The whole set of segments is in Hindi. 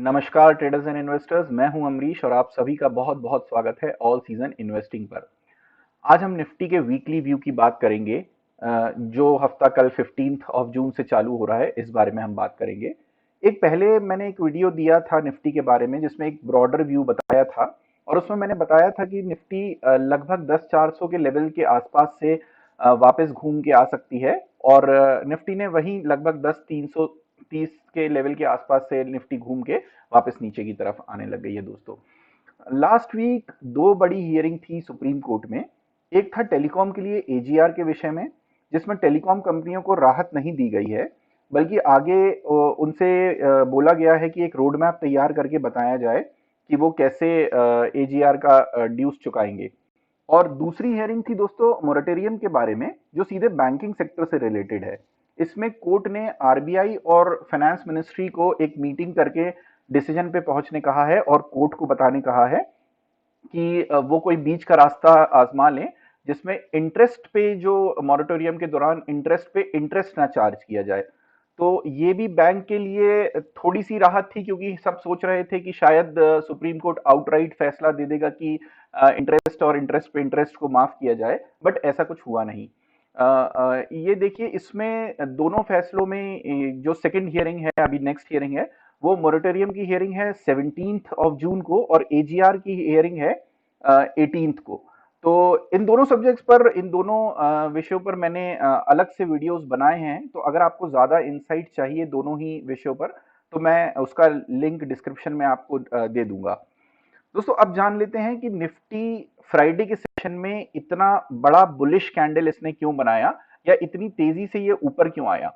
नमस्कार ट्रेडर्स एंड इन्वेस्टर्स। मैं हूं अमरीश और आप सभी का बहुत बहुत स्वागत है ऑल सीजन इन्वेस्टिंग पर। आज हम निफ्टी के वीकली व्यू की बात करेंगे। जो हफ्ता कल 15 ऑफ जून से चालू हो रहा है, इस बारे में हम बात करेंगे। एक पहले मैंने एक वीडियो दिया था निफ्टी के बारे में, जिसमें एक ब्रॉडर व्यू बताया था और उसमें मैंने बताया था कि निफ्टी लगभग 10,400 के लेवल के आसपास से वापस घूम के आ सकती है। और निफ्टी ने वही लगभग 10,330 के लेवल के आसपास से निफ्टी घूम के वापस नीचे की तरफ आने लग गई है दोस्तों। लास्ट वीक दो बड़ी हियरिंग थी सुप्रीम कोर्ट में। एक था टेलीकॉम के लिए एजीआर के विषय में, जिसमें टेलीकॉम कंपनियों को राहत नहीं दी गई है, बल्कि आगे उनसे बोला गया है कि एक रोड मैप तैयार करके बताया जाए कि वो कैसे एजीआर का ड्यूस चुकाएंगे। और दूसरी हियरिंग थी दोस्तों मोरेटोरियम के बारे में, जो सीधे बैंकिंग सेक्टर से रिलेटेड है। इसमें कोर्ट ने आरबीआई और फाइनेंस मिनिस्ट्री को एक मीटिंग करके डिसीजन पे पहुंचने कहा है और कोर्ट को बताने कहा है कि वो कोई बीच का रास्ता आजमा लें, जिसमें इंटरेस्ट पे, जो मॉरेटोरियम के दौरान इंटरेस्ट पे इंटरेस्ट ना चार्ज किया जाए। तो ये भी बैंक के लिए थोड़ी सी राहत थी, क्योंकि सब सोच रहे थे कि शायद सुप्रीम कोर्ट आउटराइट फैसला दे देगा कि इंटरेस्ट और इंटरेस्ट पे इंटरेस्ट को माफ किया जाए, बट ऐसा कुछ हुआ नहीं। ये देखिए, इसमें दोनों फैसलों में जो सेकंड हियरिंग है, अभी नेक्स्ट हियरिंग है, वो मोरेटोरियम की हियरिंग है 17 ऑफ जून को और एजीआर की हियरिंग है 18 को। तो इन दोनों सब्जेक्ट्स पर, इन दोनों विषयों पर मैंने अलग से वीडियोस बनाए हैं। तो अगर आपको ज्यादा इंसाइट चाहिए दोनों ही विषयों पर, तो मैं उसका लिंक डिस्क्रिप्शन में आपको दे दूंगा। दोस्तों, अब जान लेते हैं कि निफ्टी फ्राइडे के सेशन में इतना बड़ा बुलिश कैंडल इसने क्यों बनाया, या इतनी तेजी से ये ऊपर क्यों आया।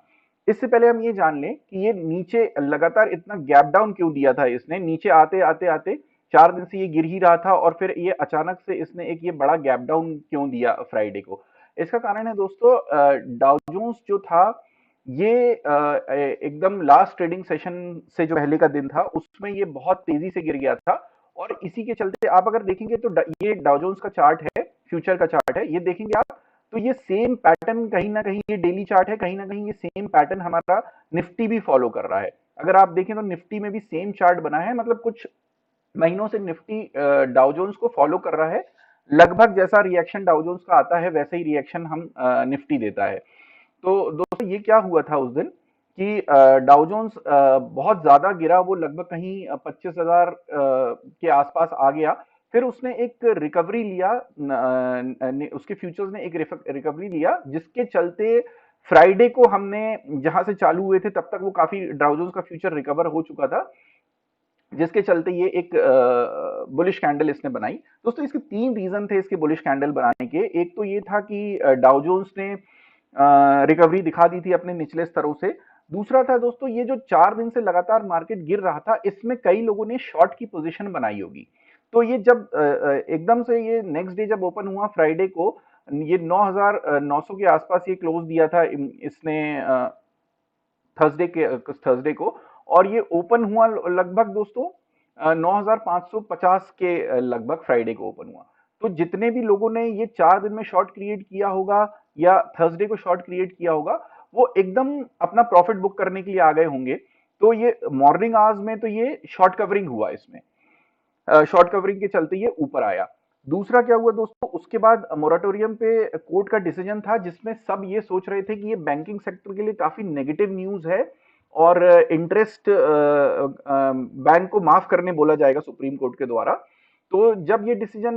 इससे पहले हम ये जान लें कि ये नीचे लगातार इतना गैप डाउन क्यों दिया था इसने। नीचे आते आते आते 4 दिन से ये गिर ही रहा था और फिर ये अचानक से इसने एक ये बड़ा गैप डाउन क्यों दिया फ्राइडे को। इसका कारण है दोस्तों, डाउ जोन्स जो था, ये एकदम लास्ट ट्रेडिंग सेशन से जो पहले का दिन था, उसमें ये बहुत तेजी से गिर गया था। और इसी के चलते आप अगर देखेंगे तो ये डाउ जोन्स का चार्ट है, फ्यूचर का चार्ट है, ये देखेंगे आप, तो ये सेम पैटर्न कहीं ना कहीं, ये डेली चार्ट है, कहीं ना कहीं ये सेम पैटर्न हमारा निफ्टी भी फॉलो कर रहा है। अगर आप देखें तो निफ्टी में भी सेम चार्ट बना है, मतलब कुछ महीनों से निफ्टी डाउ जोन्स को फॉलो कर रहा है। लगभग जैसा रिएक्शन डाउ जोन्स का आता है, वैसे ही रिएक्शन हम निफ्टी देता है। तो दोस्तों, ये क्या हुआ था उस दिन कि डाउ जोन्स बहुत ज्यादा गिरा, वो लगभग कहीं 25,000 के आसपास आ गया। फिर उसने एक रिकवरी लिया, उसके फ्यूचर्स ने एक रिकवरी लिया, जिसके चलते फ्राइडे को हमने जहां से चालू हुए थे तब तक वो काफी डाउ जोन्स का फ्यूचर रिकवर हो चुका था, जिसके चलते ये एक बुलिश कैंडल इसने बनाई। दोस्तों, इसके तीन रीजन थे इसके बुलिश कैंडल बनाने के। एक तो ये था कि डाउ जोन्स ने रिकवरी दिखा दी थी अपने निचले स्तरों से। दूसरा था दोस्तों, ये जो 4 दिन से लगातार मार्केट गिर रहा था, इसमें कई लोगों ने शॉर्ट की पोजीशन बनाई होगी। तो ये जब एकदम से ये नेक्स्ट डे जब ओपन हुआ फ्राइडे को, ये 9,900 के आसपास ये क्लोज दिया था इसने थर्सडे को। और ये ओपन हुआ लगभग दोस्तों 9,550 के लगभग फ्राइडे को ओपन हुआ। तो जितने भी लोगों ने ये 4 दिन में शॉर्ट क्रिएट किया होगा या थर्सडे को शॉर्ट क्रिएट किया होगा, वो एकदम अपना प्रॉफिट बुक करने के लिए आ गए होंगे। तो ये मॉर्निंग आवर्स में तो ये शॉर्ट कवरिंग हुआ, इसमें शॉर्ट कवरिंग के चलते ये ऊपर आया। दूसरा क्या हुआ दोस्तों, उसके बाद मोराटोरियम पे कोर्ट का डिसीजन था, जिसमें सब ये सोच रहे थे कि ये बैंकिंग सेक्टर के लिए काफी नेगेटिव न्यूज है और इंटरेस्ट बैंक को माफ करने बोला जाएगा सुप्रीम कोर्ट के द्वारा। तो जब ये डिसीजन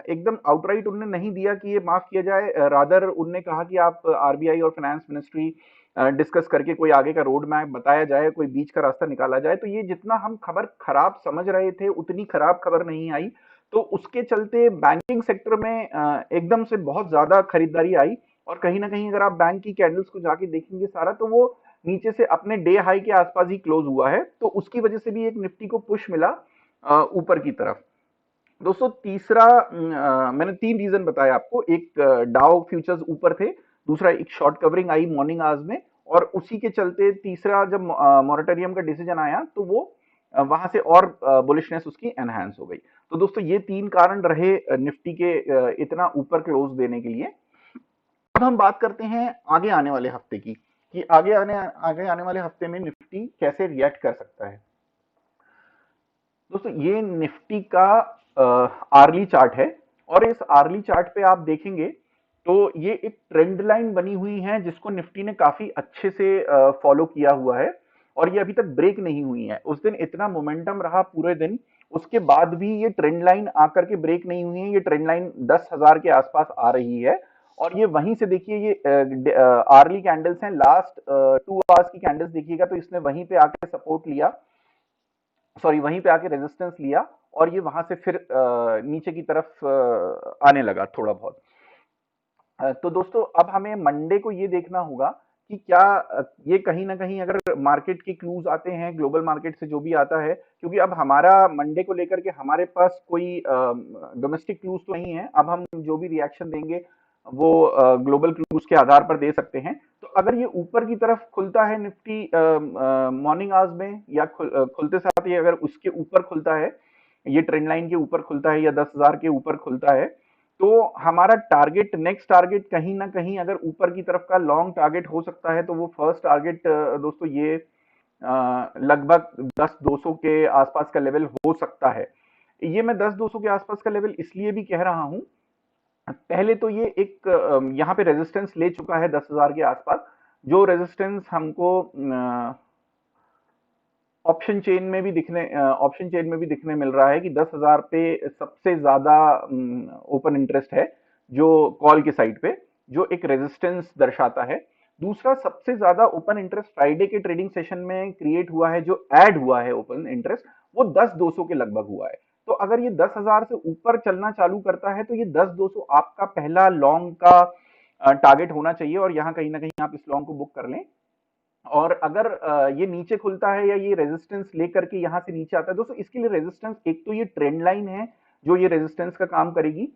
एकदम आउटराइट उन्होंने नहीं दिया कि ये माफ किया जाए, रादर उनने कहा कि आप आरबीआई और फाइनेंस मिनिस्ट्री डिस्कस करके कोई आगे का रोड मैप बताया जाए, कोई बीच का रास्ता निकाला जाए। तो ये जितना हम खबर खराब समझ रहे थे, उतनी खराब खबर नहीं आई। तो उसके चलते बैंकिंग सेक्टर में एकदम से बहुत ज्यादा खरीदारी आई। और कहीं ना कहीं अगर आप बैंक की कैंडल्स को जाके देखेंगे सारा, तो वो नीचे से अपने डे हाई के आसपास ही क्लोज हुआ है। तो उसकी वजह से भी एक निफ्टी को पुश मिला ऊपर की तरफ। दोस्तों, तीसरा मैंने तीन रीजन बताए आपको। एक, डाउ फ्यूचर्स ऊपर थे। दूसरा, एक शॉर्ट कवरिंग आई मॉर्निंग आवर्स में। और उसी के चलते तीसरा, जब मॉरेटोरियम का डिसीजन आया, तो वो वहां से और बुलिशनेस उसकी एनहांस हो गई। तो दोस्तों, ये तीन कारण रहे निफ्टी के इतना ऊपर क्लोज देने के लिए। अब हम बात करते हैं आगे आने वाले हफ्ते की, कि आगे आने वाले हफ्ते में निफ्टी कैसे रिएक्ट कर सकता है। दोस्तों ये निफ्टी का आर्ली चार्ट है, और इस आर्ली चार्ट पे आप देखेंगे तो ये एक ट्रेंड लाइन बनी हुई है जिसको निफ्टी ने काफी अच्छे से फॉलो किया हुआ है, और ये अभी तक ब्रेक नहीं हुई है। उस दिन इतना मोमेंटम रहा पूरे दिन, उसके बाद भी ये ट्रेंड लाइन आकर के ब्रेक नहीं हुई है। ये ट्रेंड लाइन 10,000 के आसपास आ रही है, और ये वहीं से देखिए, ये आर्ली कैंडल्स हैं, लास्ट 2 आवर्स की कैंडल्स देखिएगा तो इसने वहीं पे आके सपोर्ट लिया, सॉरी वहीं पे आके रेजिस्टेंस लिया, और ये वहां से फिर नीचे की तरफ आने लगा थोड़ा बहुत। तो दोस्तों अब हमें मंडे को ये देखना होगा कि क्या ये कहीं ना कहीं अगर मार्केट के क्लूज आते हैं ग्लोबल मार्केट से, जो भी आता है, क्योंकि अब हमारा मंडे को लेकर के हमारे पास कोई डोमेस्टिक क्लूज तो नहीं है। अब हम जो भी रिएक्शन देंगे वो ग्लोबल क्लूज के आधार पर दे सकते हैं। तो अगर ये ऊपर की तरफ खुलता है निफ्टी मॉर्निंग आवर्स में, या खुलते साथ ही अगर उसके ऊपर खुलता है, ये ट्रेंड लाइन के ऊपर खुलता है या 10,000 के ऊपर खुलता है, तो हमारा टारगेट, नेक्स्ट टारगेट कहीं ना कहीं अगर ऊपर की तरफ का लॉन्ग टारगेट हो सकता है, तो वो फर्स्ट टारगेट दोस्तों ये लगभग 10,200 के आसपास का लेवल हो सकता है। ये मैं 10,200 के आसपास का लेवल इसलिए भी कह रहा हूं, पहले तो ये एक यहाँ पे रेजिस्टेंस ले चुका है 10,000 के आसपास, जो रेजिस्टेंस हमको ऑप्शन चेन में भी दिखने मिल रहा है कि 10,000 पे सबसे ज्यादा ओपन इंटरेस्ट है, जो कॉल के साइड पे, जो एक रेजिस्टेंस दर्शाता है। दूसरा सबसे ज्यादा ओपन इंटरेस्ट फ्राइडे के ट्रेडिंग सेशन में क्रिएट हुआ है, जो ऐड हुआ है ओपन इंटरेस्ट, वो 10,200 के लगभग हुआ है। तो अगर ये 10,000 से ऊपर चलना चालू करता है तो ये 10,200 आपका पहला लॉन्ग का टारगेट होना चाहिए, और यहाँ कहीं ना कहीं आप इस लॉन्ग को बुक कर लें। और अगर ये नीचे खुलता है या ये रेजिस्टेंस लेकर के यहाँ से नीचे आता है, दोस्तों इसके लिए रेजिस्टेंस, एक तो ये ट्रेंड लाइन है जो ये रेजिस्टेंस का काम करेगी।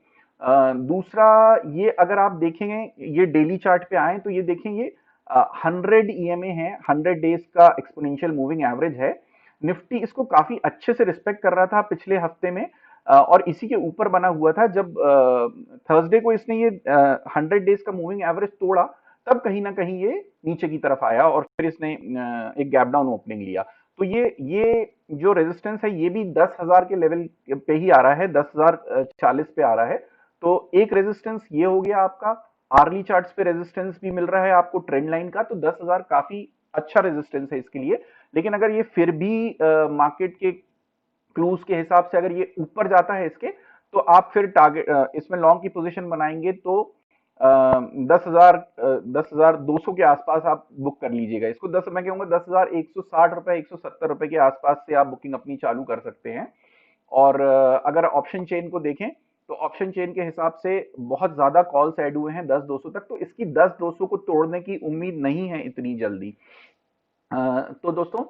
दूसरा, ये अगर आप देखेंगे, ये डेली चार्ट पे आए तो ये देखेंगे 100 ईएमए है, 100 डेज का एक्सपोनेंशियल मूविंग एवरेज है। निफ्टी इसको काफी अच्छे से रिस्पेक्ट कर रहा था पिछले हफ्ते में, और इसी के ऊपर बना हुआ था। जब थर्सडे को इसने ये 100 डेज का मूविंग एवरेज तोड़ा, तब कहीं ना कहीं ये नीचे की तरफ आया, और फिर इसने एक गैप डाउन ओपनिंग लिया। तो ये जो रेजिस्टेंस है ये भी 10,000 के लेवल पे ही आ रहा है, 10,040 पे आ रहा है। तो एक रेजिस्टेंस ये हो गया आपका, आर्ली चार्ट्स पे रेजिस्टेंस भी मिल रहा है आपको ट्रेंड लाइन का, तो 10,000 काफी अच्छा रेजिस्टेंस है इसके लिए। लेकिन अगर ये फिर भी मार्केट के क्लूज के हिसाब से अगर ये ऊपर जाता है इसके, तो आप फिर टारगेट इसमें लॉन्ग की पोजीशन बनाएंगे तो 10,200 के आसपास आप बुक कर लीजिएगा इसको। मैं कहूंगा 10,160 रुपए, 170 रुपए के आसपास से आप बुकिंग अपनी चालू कर सकते हैं। और अगर ऑप्शन चेन को देखें तो ऑप्शन चेन के हिसाब से बहुत ज्यादा कॉल्स ऐड हुए हैं 10,200 तक, तो इसकी 10,200 को तोड़ने की उम्मीद नहीं है इतनी जल्दी। तो दोस्तों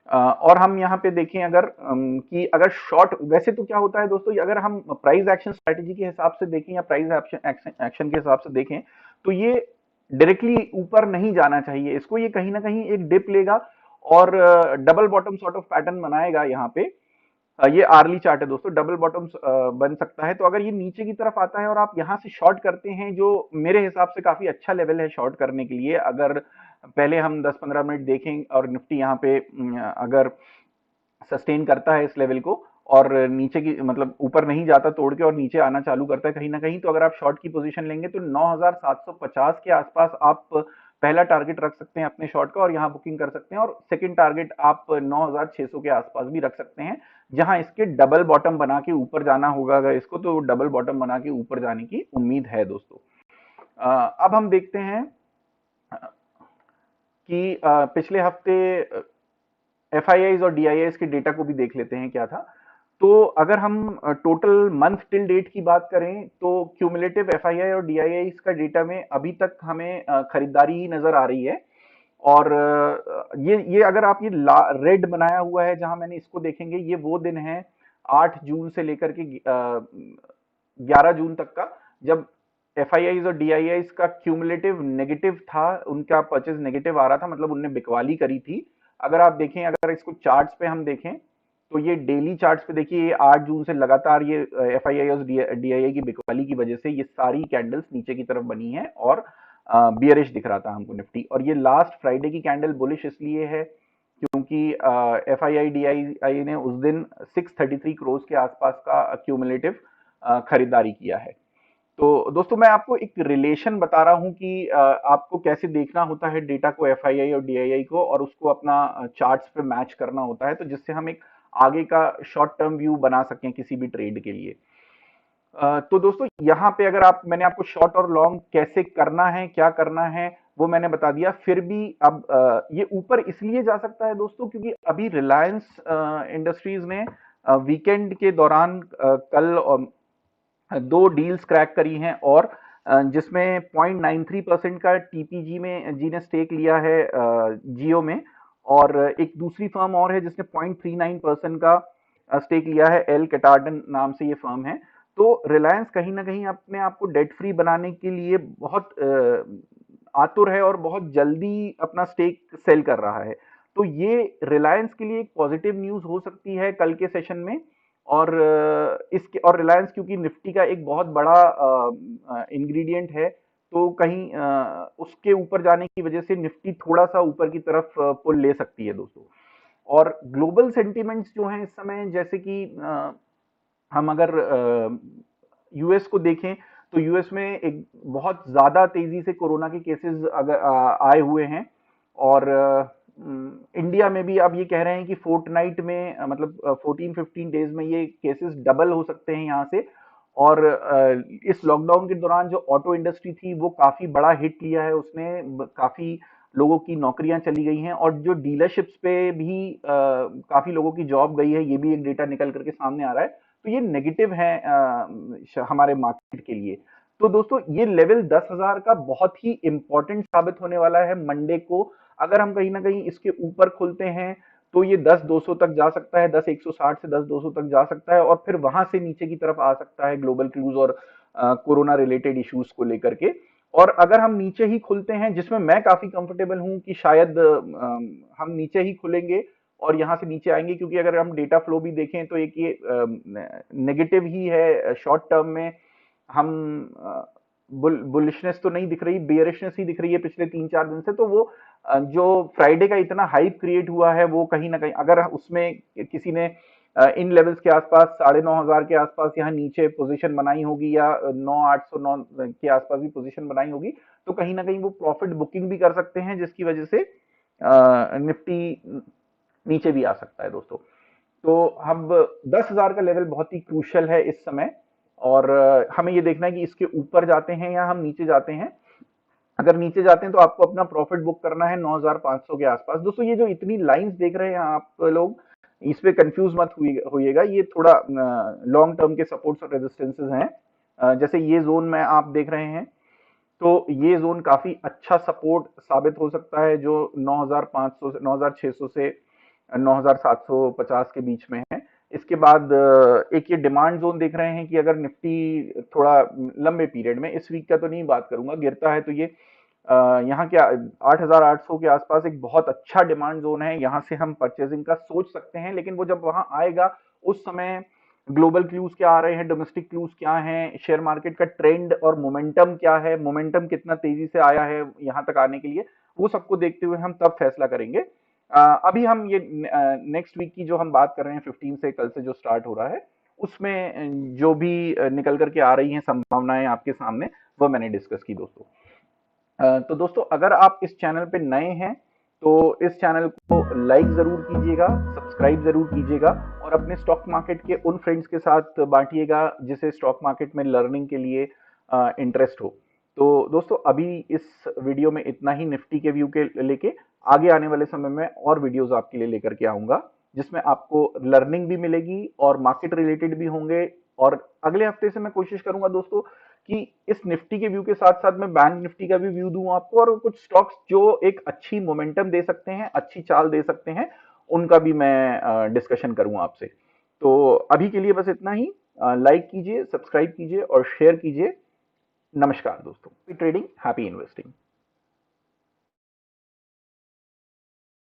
और हम यहाँ पे देखें अगर कि अगर शॉर्ट, वैसे तो क्या होता है दोस्तों, अगर हम प्राइस एक्शन स्ट्रेटेजी के हिसाब से देखें या प्राइस एक्शन के हिसाब से देखें, तो ये डायरेक्टली ऊपर नहीं जाना चाहिए इसको, ये कहीं ना कहीं एक डिप लेगा और double bottom sort of pattern बनाएगा यहाँ पे। ये आर्ली चार्ट है दोस्तों, डबल बॉटम बन सकता है। तो अगर ये नीचे की तरफ आता है और आप यहाँ से शॉर्ट करते हैं, जो मेरे हिसाब से काफी अच्छा लेवल है शॉर्ट करने के लिए, अगर पहले हम 10-15 मिनट देखें और निफ्टी यहाँ पे अगर सस्टेन करता है इस लेवल को, और नीचे की मतलब ऊपर नहीं जाता तोड़ के और नीचे आना चालू करता है कहीं ना कहीं, तो अगर आप शॉर्ट की पोजीशन लेंगे तो 9,750 के आसपास आप पहला टारगेट रख सकते हैं अपने शॉर्ट का, और यहाँ बुकिंग कर सकते हैं। और सेकंड टारगेट आप 9,600 के आसपास भी रख सकते हैं, जहां इसके डबल बॉटम बना के ऊपर जाना होगा। अगर इसको, तो डबल बॉटम बना के ऊपर जाने की उम्मीद है दोस्तों। अब हम देखते हैं कि पिछले हफ्ते एफआईआईज और डीआईआईज के डेटा को भी देख लेते हैं क्या था। तो अगर हम टोटल मंथ टिल डेट की बात करें तो क्यूमुलेटिव एफआईआई और डीआईआईज का डेटा में अभी तक हमें खरीदारी ही नजर आ रही है। और ये अगर आप ये रेड बनाया हुआ है जहां मैंने इसको देखेंगे, ये वो दिन है 8 जून से लेकर के 11 जून तक का, जब एफआईआईज और डीआईआईज का क्यूमुलेटिव नेगेटिव था, उनका परचेज नेगेटिव आ रहा था, मतलब उनने बिकवाली करी थी। अगर आप देखें, अगर इसको चार्ट्स पे हम देखें तो ये डेली चार्ट्स पे देखिए, ये 8 जून से लगातार ये एफआईआई और डीआईआई की बिकवाली की वजह से ये सारी कैंडल्स नीचे की तरफ बनी है, और बियरिश दिख रहा था हमको निफ्टी। और ये लास्ट फ्राइडे की कैंडल बुलिश इसलिए है क्योंकि FII-DII ने उस दिन 633 करोड़ के आसपास का क्यूमुलेटिव खरीदारी किया है। तो दोस्तों मैं आपको एक रिलेशन बता रहा हूं कि आपको कैसे देखना होता है डेटा को, FII और DII को, और उसको अपना चार्ट्स पे मैच करना होता है, तो जिससे हम एक आगे का शॉर्ट टर्म व्यू बना सकें किसी भी ट्रेड के लिए। तो दोस्तों यहाँ पे अगर मैंने आपको शॉर्ट और लॉन्ग कैसे करना है, क्या करना है, वो मैंने बता दिया। फिर भी अब ये ऊपर इसलिए जा सकता है दोस्तों क्योंकि अभी रिलायंस इंडस्ट्रीज ने वीकेंड के दौरान कल 2 डील्स क्रैक करी हैं, और जिसमें 0.93% का TPG में जी ने स्टेक लिया है जियो में, और एक दूसरी फर्म और है जिसने 0.39% का स्टेक लिया है, एल कैटार्डन नाम से ये फर्म है। तो रिलायंस कहीं ना कहीं अपने आप को डेट फ्री बनाने के लिए बहुत आतुर है और बहुत जल्दी अपना स्टेक सेल कर रहा है। तो ये रिलायंस के लिए एक पॉजिटिव न्यूज हो सकती है कल के सेशन में। और इसके और रिलायंस क्योंकि निफ्टी का एक बहुत बड़ा इंग्रेडिएंट है, तो कहीं उसके ऊपर जाने की वजह से निफ्टी थोड़ा सा ऊपर की तरफ पुल ले सकती है दोस्तों। और ग्लोबल सेंटिमेंट्स जो हैं इस समय, जैसे कि हम अगर यूएस को देखें तो यूएस में एक बहुत ज्यादा तेजी से कोरोना के केसेस अगर आए हुए हैं, और इंडिया में भी अब ये कह रहे हैं कि फोर्टनाइट में मतलब 14-15 डेज में ये केसेस डबल हो सकते हैं यहाँ से। और इस लॉकडाउन के दौरान जो ऑटो इंडस्ट्री थी वो काफी बड़ा हिट लिया है उसने, काफी लोगों की नौकरियां चली गई हैं, और जो डीलरशिप्स पे भी काफी लोगों की जॉब गई है, ये भी एक डेटा निकल करके सामने आ रहा है। तो ये नेगेटिव है हमारे मार्केट के लिए। तो दोस्तों ये लेवल 10,000 का बहुत ही इंपॉर्टेंट साबित होने वाला है मंडे को। अगर हम कहीं ना कहीं इसके ऊपर खुलते हैं तो ये 10,200 तक जा सकता है, 10,160 से 10,200 तक जा सकता है, और फिर वहां से नीचे की तरफ आ सकता है ग्लोबल क्रूज और कोरोना रिलेटेड इश्यूज को लेकर के। और अगर हम नीचे ही खुलते हैं, जिसमें मैं काफी कंफर्टेबल हूं कि शायद हम नीचे ही खुलेंगे और यहां से नीचे आएंगे, क्योंकि अगर हम डेटा फ्लो भी देखें तो एक ये नेगेटिव ही है शॉर्ट टर्म में। हम बुलिशनेस तो नहीं दिख रही, बेयरिशनेस ही दिख रही है पिछले 3-4 दिन से। तो वो जो फ्राइडे का इतना हाइप क्रिएट हुआ है वो कहीं ना कहीं अगर उसमें किसी ने इन लेवल्स के आसपास 9,500 के आसपास यहाँ नीचे पोजीशन बनाई होगी, या 9,809 के आसपास भी पोजीशन बनाई होगी, तो कहीं ना कहीं वो प्रॉफिट बुकिंग भी कर सकते हैं, जिसकी वजह से निफ्टी नीचे भी आ सकता है दोस्तों। तो अब 10,000 का लेवल बहुत ही क्रूशियल है इस समय, और हमें ये देखना है कि इसके ऊपर जाते हैं या हम नीचे जाते हैं। अगर नीचे जाते हैं तो आपको अपना प्रॉफिट बुक करना है 9,500 के आसपास। दोस्तों ये जो इतनी लाइंस देख रहे हैं आप लोग, इस पे कंफ्यूज मत होइएगा, ये थोड़ा लॉन्ग टर्म के सपोर्ट्स और रेजिस्टेंसेस हैं। जैसे ये जोन में आप देख रहे हैं, तो ये जोन काफी अच्छा सपोर्ट साबित हो सकता है, जो 9,500 से 9,600 से 9,750 के बीच में है। इसके बाद एक ये डिमांड जोन देख रहे हैं कि अगर निफ्टी थोड़ा लंबे पीरियड में, इस वीक का तो नहीं बात करूंगा, गिरता है, तो ये यहाँ क्या 8,800 के आसपास एक बहुत अच्छा डिमांड जोन है, यहाँ से हम परचेजिंग का सोच सकते हैं। लेकिन वो जब वहां आएगा उस समय ग्लोबल क्लूज क्या आ रहे हैं, डोमेस्टिक क्लूज क्या हैं, शेयर मार्केट का ट्रेंड और मोमेंटम क्या है, मोमेंटम कितना तेजी से आया है यहाँ तक आने के लिए, वो सबको देखते हुए हम तब फैसला करेंगे। अभी हम ये नेक्स्ट वीक की जो हम बात कर रहे हैं 15 से, कल से जो स्टार्ट हो रहा है, उसमें जो भी निकल करके आ रही हैं संभावनाएं आपके सामने, वो मैंने डिस्कस की दोस्तों। तो दोस्तों अगर आप इस चैनल पे नए हैं तो इस चैनल को लाइक जरूर कीजिएगा, सब्सक्राइब जरूर कीजिएगा, और अपने स्टॉक मार्केट के उन फ्रेंड्स के साथ बांटिएगा जिसे स्टॉक मार्केट में लर्निंग के लिए इंटरेस्ट हो। तो दोस्तों अभी इस वीडियो में इतना ही निफ्टी के व्यू के लेके। आगे आने वाले समय में और वीडियोस आपके लिए लेकर के आऊंगा, जिसमें आपको लर्निंग भी मिलेगी और मार्केट रिलेटेड भी होंगे। और अगले हफ्ते से मैं कोशिश करूंगा दोस्तों कि इस निफ्टी के व्यू के साथ साथ मैं बैंक निफ्टी का भी व्यू दूं आपको, और कुछ स्टॉक्स जो एक अच्छी मोमेंटम दे सकते हैं, अच्छी चाल दे सकते हैं, उनका भी मैं डिस्कशन करूं आपसे। तो अभी के लिए बस इतना ही। लाइक कीजिए, सब्सक्राइब कीजिए और शेयर कीजिए। नमस्कार दोस्तों, ट्रेडिंग, हैप्पी इन्वेस्टिंग।